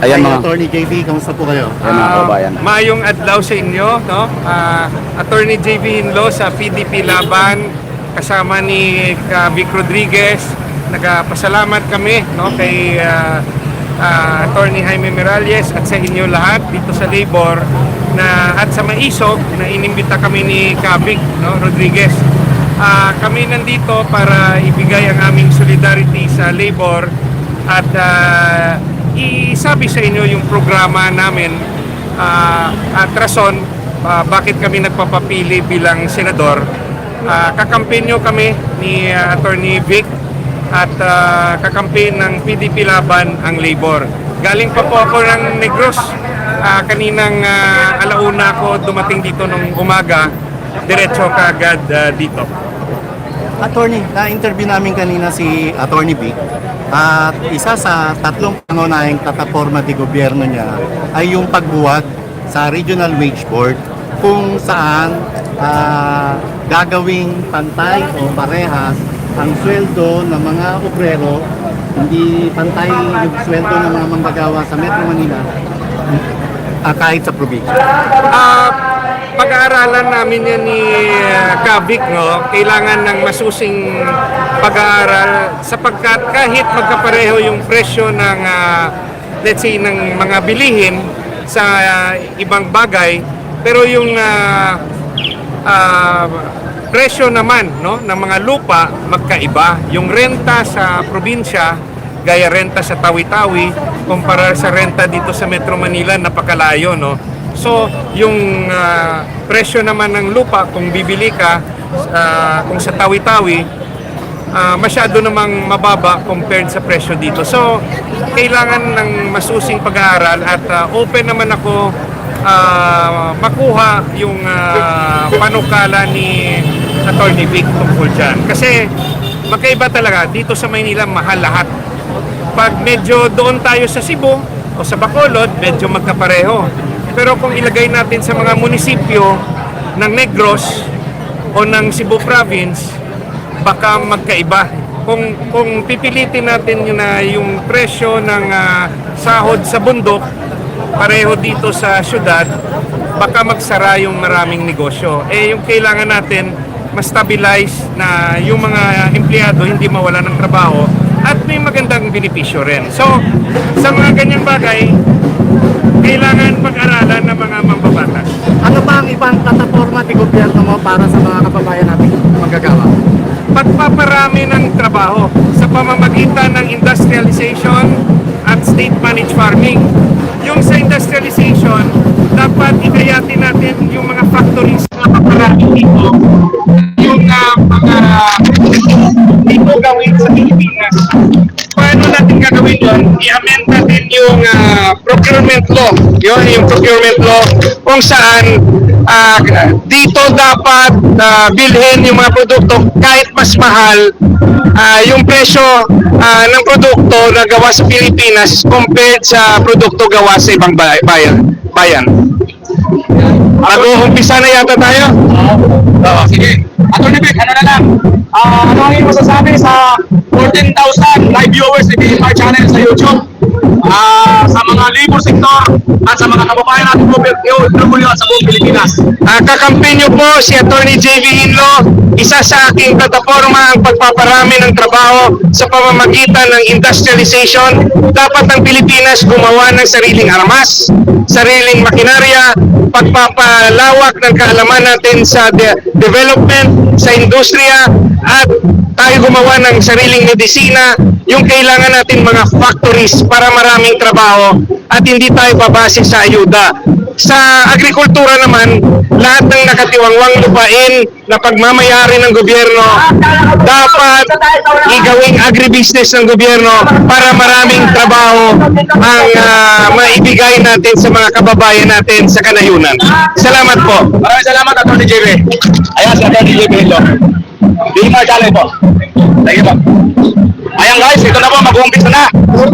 Ayan mga Attorney JV, kamusta po kayo? ayan mga kababayan. Maayong adlaw sa inyo, no? Attorney JV Hinlo sa PDP Laban kasama ni Vic Rodriguez. Nagpasalamat kami, no, kay Attorney Jaime Miralles at sa inyo lahat dito sa Labor at sa Maisog na inimbita kami ni Vic, no, Rodriguez. Kami nandito para ibigay ang aming solidarity sa Labor at isabi sa inyo yung programa namin at rason bakit kami nagpapapili bilang senador. Kakampenyo kami ni Attorney Vic at kakampen ng PDP Laban ang Labor. Galing pa po ako ng Negros. Kaninang alauna ako dumating dito nung umaga, diretso kaagad dito. Attorney, na-interview namin kanina si Attorney Vic at isa sa tatlong pangunahing plataforma de gobyerno niya ay yung pagbuwag sa Regional Wage Board kung saan gagawing pantay o parehas ang sweldo ng mga obrero, hindi pantay yung sweldo ng mga manggagawa sa Metro Manila kahit sa probinsya. Pag-aaralan namin yan ni Vic, no? Kailangan ng masusing pag-aaral sapagkat kahit magkapareho yung presyo ng let's say ng mga bilihin sa ibang bagay, pero yung presyo naman, no, ng mga lupa magkaiba. Yung renta sa probinsya, gaya renta sa Tawi-Tawi, kumpara sa renta dito sa Metro Manila, napakalayo, no? So, yung presyo naman ng lupa, kung bibili ka, kung sa Tawi-Tawi, masyado namang mababa compared sa presyo dito. So, kailangan ng masusing pag-aaral at open naman ako makuha yung panukala ni Attorney Vic tungkol dyan. Kasi magkaiba talaga. Dito sa Maynila, mahal lahat. Pag medyo doon tayo sa Cebu o sa Bacolod, medyo magkapareho. Pero kung ilagay natin sa mga munisipyo ng Negros o ng Cebu Province, baka magkaiba. Kung pipilitin natin yung presyo ng sahod sa bundok, pareho dito sa syudad, baka magsara yung maraming negosyo. Yung kailangan natin, ma-stabilize na yung mga empleyado hindi mawala ng trabaho at may magandang benepisyo rin. So, sa mga ganyang bagay, kailangan pag-aralan ng mga mambabatas. Ano ba ang ibang plataforma de gobyerno mo para sa mga kababayan natin manggagawa? Pagpaparami ng trabaho sa pamamagitan ng industrialization at state-managed farming. Yung sa industrialization, dapat ikayatin natin yung mga factories na paparami dito. Yung mga dito gawin sa Pilipinas. Paano natin gagawin yun? I-amend natin yung procurement law. Yung procurement law kung saan dito dapat bilhin yung mga produkto kahit mas mahal yung presyo ng produkto na gawa sa Pilipinas compared sa produkto gawa sa ibang bayan. Mag-uumpisa na yata tayo? Oo, sige. Attorney Vic, ano na lang? Ano ang iyong masasabi sa 14,000 live viewers ni BMR channel sa YouTube? Sa mga labor sector at sa mga kababayan natin po at sa buong Pilipinas. Kakampen nyo po si Attorney JV Hinlo. Isa sa aking plataforma ang pagpaparami ng trabaho sa pamamagitan ng industrialization. Dapat ang Pilipinas gumawa ng sariling armas, sariling makinarya, pagpapalawak ng kaalaman natin sa development, sa industriya, at tayo gumawa ng sariling medisina, yung kailangan natin mga factories para maraming trabaho at hindi tayo babase sa ayuda. Sa agrikultura naman, lahat ng nakatiwangwang lupain na pagmamayari ng gobyerno dapat igawing agribusiness ng gobyerno para maraming trabaho ang maibigay natin sa mga kababayan natin sa kanayunan. Salamat po. Maraming salamat, Attorney JV. Ayan si Attorney JV Hillo. BMR channel po. Thank you po. Ayan guys, ito na po, mag-uumpisa na.